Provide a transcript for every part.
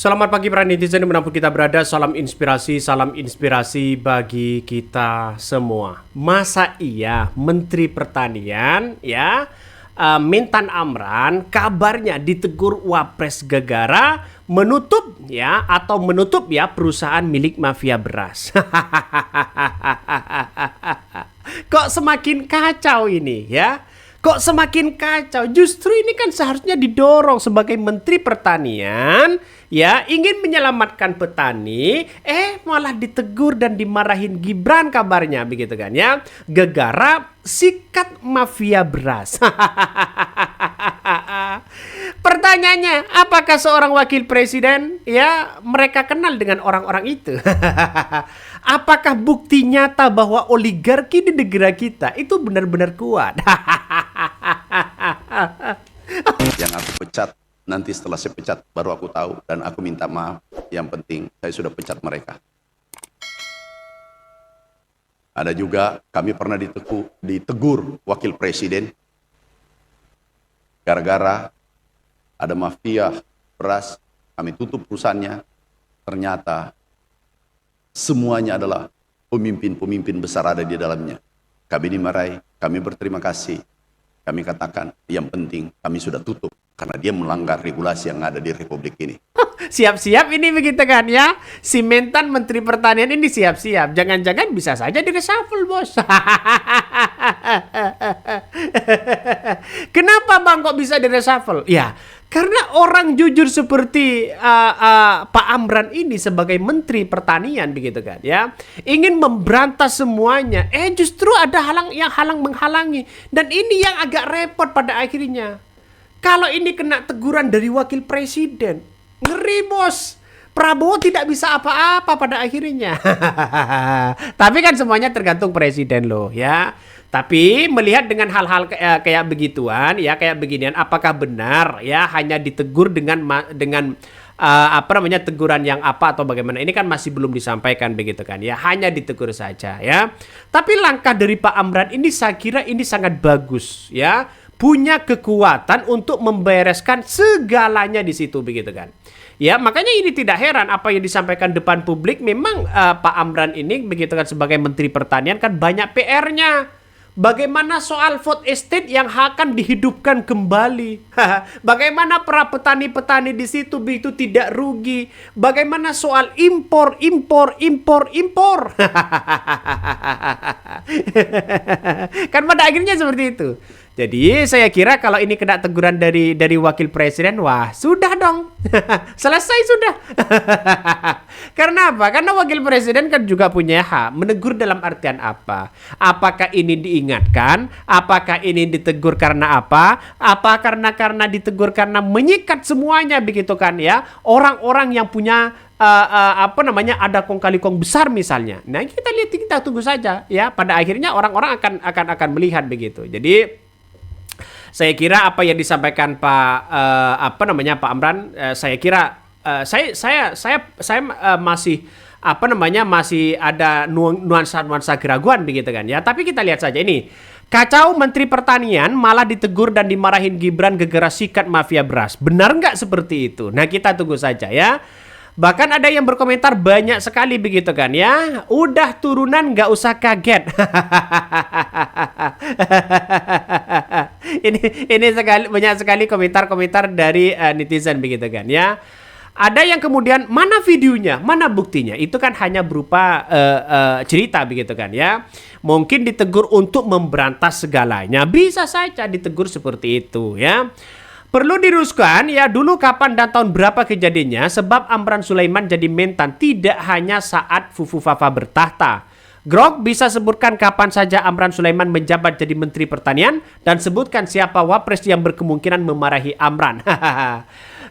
Selamat pagi para netizen dimanapun kita berada. Salam inspirasi bagi kita semua. Masa iya Menteri Pertanian ya Mentan Amran kabarnya ditegur Wapres gegara menutup perusahaan milik mafia beras. Kok semakin kacau ini ya? Kok semakin kacau? Justru ini kan seharusnya didorong sebagai Menteri Pertanian ya, ingin menyelamatkan petani, malah ditegur dan dimarahin Gibran kabarnya begitu kan ya. Gegara sikat mafia beras. Pertanyaannya, apakah seorang wakil presiden ya mereka kenal dengan orang-orang itu? Apakah bukti nyata bahwa oligarki di negara kita itu benar-benar kuat? Yang aku pecat, nanti setelah saya pecat baru aku tahu dan aku minta maaf. Yang penting saya sudah pecat mereka. Ada juga kami pernah ditegur wakil presiden gara-gara ada mafia beras, kami tutup perusahaannya. Ternyata semuanya adalah pemimpin-pemimpin besar ada di dalamnya. Kami dimarahi, kami berterima kasih. Kami katakan yang penting kami sudah tutup karena dia melanggar regulasi yang ada di Republik ini. Siap-siap ini begitu kan ya. Si Mentan Menteri Pertanian ini siap-siap. Jangan-jangan bisa saja di reshuffle, bos. Kenapa bang kok bisa di reshuffle? Ya, karena orang jujur seperti Pak Amran ini sebagai Menteri Pertanian begitu kan ya, ingin memberantas semuanya. Justru ada halang menghalangi. Dan ini yang agak repot pada akhirnya. Kalau ini kena teguran dari wakil presiden, ngeri bos. Prabowo tidak bisa apa-apa pada akhirnya. Tapi kan semuanya tergantung presiden loh ya. Tapi melihat dengan hal-hal kayak begituan ya, kayak beginian, apakah benar ya hanya ditegur dengan teguran yang apa atau bagaimana? Ini kan masih belum disampaikan begitu kan ya, hanya ditegur saja ya. Tapi langkah dari Pak Amran ini saya kira ini sangat bagus ya, punya kekuatan untuk membereskan segalanya di situ begitu kan. Ya, makanya ini tidak heran apa yang disampaikan depan publik. Memang Pak Amran ini begitu kan sebagai Menteri Pertanian kan banyak PR-nya. Bagaimana soal food estate yang akan dihidupkan kembali? Bagaimana para petani-petani di situ begitu tidak rugi? Bagaimana soal impor? Kan pada akhirnya seperti itu. Jadi saya kira kalau ini kena teguran dari wakil presiden, wah sudah dong. Selesai sudah. Karena apa? Karena wakil presiden kan juga punya hak menegur dalam artian apa? Apakah ini diingatkan? Apakah ini ditegur karena apa? Apa karena ditegur karena menyikat semuanya begitu kan ya? Orang-orang yang punya ada kong kali kong besar misalnya. Nah, kita tunggu saja ya. Pada akhirnya orang-orang akan melihat begitu. Jadi saya kira apa yang disampaikan Pak Amran, saya kira saya masih masih ada nuansa keraguan begitu kan ya. Tapi kita lihat saja ini. Kacau Menteri Pertanian malah ditegur dan dimarahin Gibran gegara sikat mafia beras. Benar nggak seperti itu? Nah, kita tunggu saja ya. Bahkan ada yang berkomentar banyak sekali begitu kan ya. Udah turunan nggak usah kaget. ini banyak sekali komentar-komentar dari netizen begitu kan ya. Ada yang kemudian mana videonya, mana buktinya? Itu kan hanya berupa cerita begitu kan ya. Mungkin ditegur untuk memberantas segalanya. Bisa saja ditegur seperti itu ya. Perlu diruskan ya, dulu kapan dan tahun berapa kejadiannya, sebab Amran Sulaiman jadi Mentan tidak hanya saat Fufu Fafa bertahta. Grok bisa sebutkan kapan saja Amran Sulaiman menjabat jadi Menteri Pertanian dan sebutkan siapa wapres yang berkemungkinan memarahi Amran.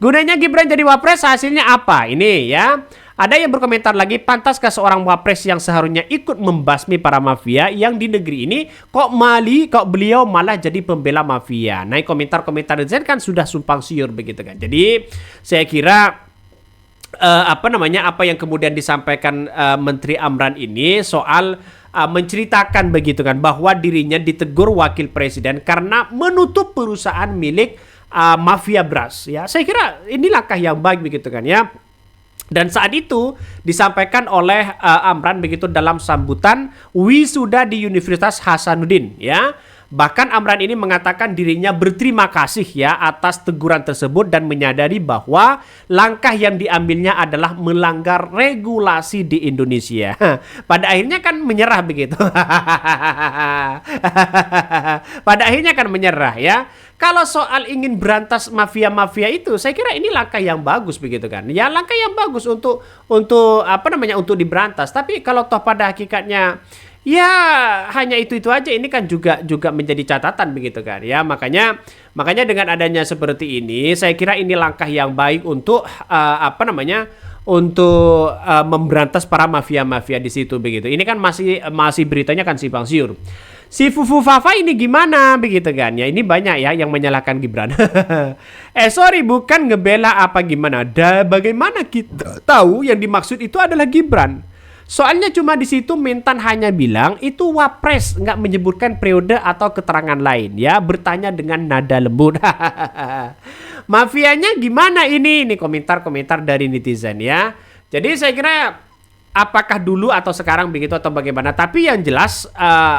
Gunanya Gibran jadi wapres, hasilnya apa? Ini ya. Ada yang berkomentar lagi, pantaskah seorang wapres yang seharusnya ikut membasmi para mafia yang di negeri ini kok beliau malah jadi pembela mafia. Nah, komentar-komentar netizen kan sudah sumpang siur begitu kan. Jadi saya kira apa yang kemudian disampaikan Menteri Amran ini soal menceritakan begitu kan bahwa dirinya ditegur wakil presiden karena menutup perusahaan milik mafia beras ya. Saya kira ini langkah yang baik begitu kan ya. Dan saat itu disampaikan oleh Amran begitu dalam sambutan wisuda di Universitas Hasanuddin ya. Bahkan Amran ini mengatakan dirinya berterima kasih ya atas teguran tersebut dan menyadari bahwa langkah yang diambilnya adalah melanggar regulasi di Indonesia. Pada akhirnya kan menyerah begitu. Pada akhirnya kan menyerah ya. Kalau soal ingin berantas mafia-mafia itu, saya kira ini langkah yang bagus begitu kan. Ya langkah yang bagus untuk apa namanya untuk diberantas. Tapi kalau toh pada hakikatnya ya hanya itu aja, ini kan juga menjadi catatan begitu kan. Ya makanya dengan adanya seperti ini, saya kira ini langkah yang baik untuk apa namanya untuk memberantas para mafia-mafia di situ begitu. Ini kan masih beritanya kan simpang siur. Si Fufu Fafa ini gimana begitu kan ya, ini banyak ya yang menyalahkan Gibran. Sorry, bukan ngebela apa gimana, bagaimana kita tahu yang dimaksud itu adalah Gibran. Soalnya cuma di situ Mentan hanya bilang itu wapres, nggak menyebutkan periode atau keterangan lain ya, bertanya dengan nada lembut. Mafianya gimana ini komentar-komentar dari netizen ya. Jadi saya kira apakah dulu atau sekarang begitu atau bagaimana, tapi yang jelas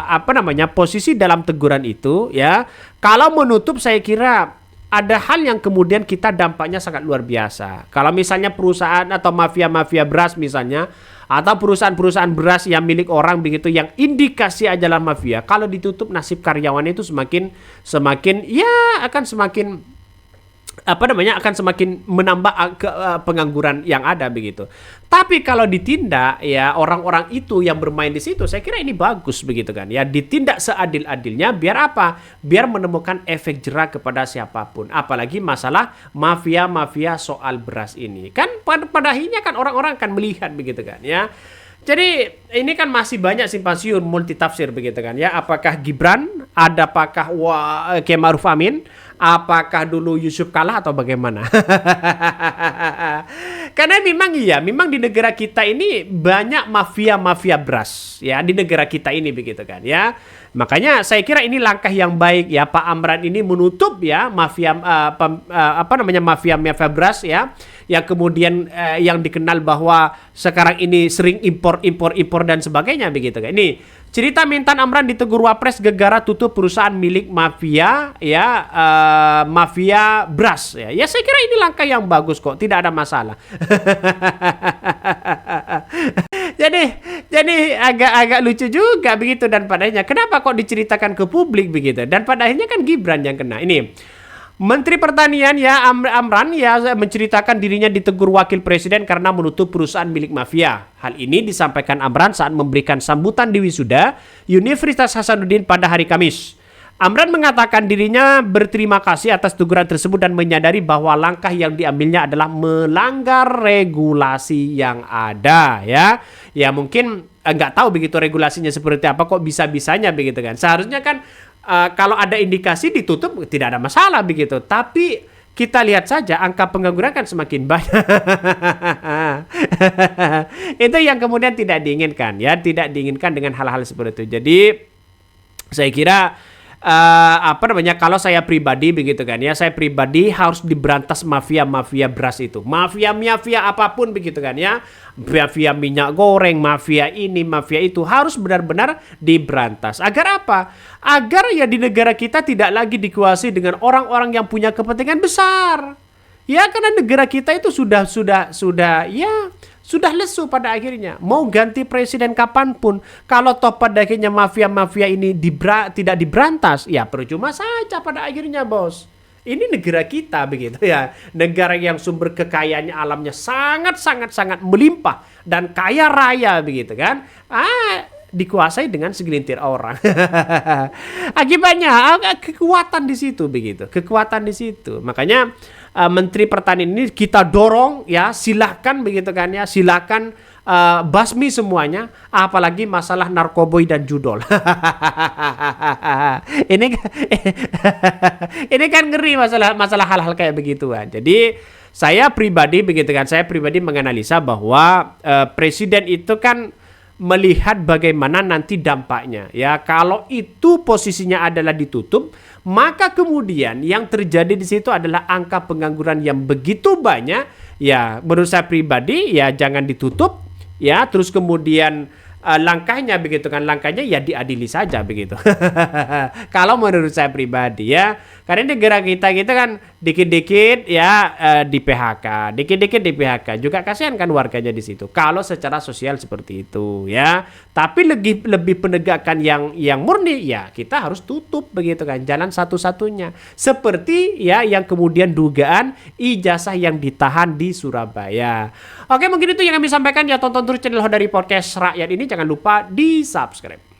apa namanya posisi dalam teguran itu ya, kalau menutup saya kira ada hal yang kemudian kita dampaknya sangat luar biasa. Kalau misalnya perusahaan atau mafia-mafia beras misalnya, atau perusahaan-perusahaan beras yang milik orang begitu yang indikasi adalah mafia, kalau ditutup nasib karyawan itu semakin ya akan semakin apa namanya akan semakin menambah pengangguran yang ada begitu. Tapi kalau ditindak ya orang-orang itu yang bermain di situ, saya kira ini bagus begitu kan ya, ditindak seadil-adilnya biar apa? Biar menemukan efek jera kepada siapapun. Apalagi masalah mafia-mafia soal beras ini kan pada akhirnya kan orang-orang akan melihat begitu kan ya. Jadi ini kan masih banyak simpang siur multitafsir begitu kan ya. Apakah Gibran, adapakah Kiai Ma'ruf Amin, apakah dulu Yusuf Kalla atau bagaimana? Karena memang di negara kita ini banyak mafia-mafia beras ya, di negara kita ini begitu kan ya. Makanya saya kira ini langkah yang baik ya Pak Amran ini menutup ya mafia apa namanya mafia-mafia beras ya, yang kemudian yang dikenal bahwa sekarang ini sering impor dan sebagainya begitu kan. Ini cerita Mentan Amran ditegur Wapres gegara tutup perusahaan milik mafia ya, mafia beras ya. Ya saya kira ini langkah yang bagus kok, tidak ada masalah. Jadi agak lucu juga begitu, dan padanya kenapa kok diceritakan ke publik begitu, dan pada akhirnya kan Gibran yang kena. Ini Menteri Pertanian ya Amran ya menceritakan dirinya ditegur wakil presiden karena menutup perusahaan milik mafia. Hal ini disampaikan Amran saat memberikan sambutan di wisuda Universitas Hasanuddin pada hari Kamis. Amran mengatakan dirinya berterima kasih atas teguran tersebut dan menyadari bahwa langkah yang diambilnya adalah melanggar regulasi yang ada ya. Ya mungkin nggak tahu begitu regulasinya seperti apa kok bisa-bisanya begitu kan. Seharusnya kan kalau ada indikasi ditutup tidak ada masalah begitu. Tapi kita lihat saja angka pengangguran kan semakin banyak. Itu yang kemudian tidak diinginkan ya, tidak diinginkan dengan hal-hal seperti itu. Jadi saya kira apa namanya kalau saya pribadi begitu kan ya, saya pribadi harus diberantas mafia-mafia beras itu, mafia-mafia apapun begitu kan ya, mafia minyak goreng, mafia ini, mafia itu harus benar-benar diberantas. Agar apa? Agar ya di negara kita tidak lagi dikuasai dengan orang-orang yang punya kepentingan besar. Ya karena negara kita itu sudah lesu pada akhirnya. Mau ganti presiden kapanpun, kalau toh pada akhirnya mafia-mafia ini tidak diberantas, ya percuma saja pada akhirnya bos. Ini negara kita begitu ya, negara yang sumber kekayaannya alamnya sangat melimpah dan kaya raya begitu kan. Dikuasai dengan segelintir orang. Akibatnya kekuatan di situ begitu, kekuatan di situ. Makanya Menteri Pertanian ini kita dorong ya, silakan begitu kan ya, silakan basmi semuanya, apalagi masalah narkoboy dan judol. ini kan ngeri masalah hal-hal kayak begituan. Jadi saya pribadi begitu kan, saya pribadi menganalisa bahwa presiden itu kan melihat bagaimana nanti dampaknya. Ya, kalau itu posisinya adalah ditutup, maka kemudian yang terjadi di situ adalah angka pengangguran yang begitu banyak. Ya, menurut saya pribadi ya jangan ditutup. Ya, terus kemudian langkahnya begitu kan, langkahnya ya diadili saja begitu. Kalau menurut saya pribadi ya, karena negara kita gitu kan dikit-dikit ya di PHK, dikit-dikit di PHK, juga kasihan kan warganya di situ. Kalau secara sosial seperti itu ya, tapi lebih penegakan yang murni ya kita harus tutup begitu kan, jalan satu-satunya. Seperti ya yang kemudian dugaan ijazah yang ditahan di Surabaya. Oke, mungkin itu yang kami sampaikan ya. Tonton terus channel Hodari Podcast Rakyat ini, jangan lupa di subscribe.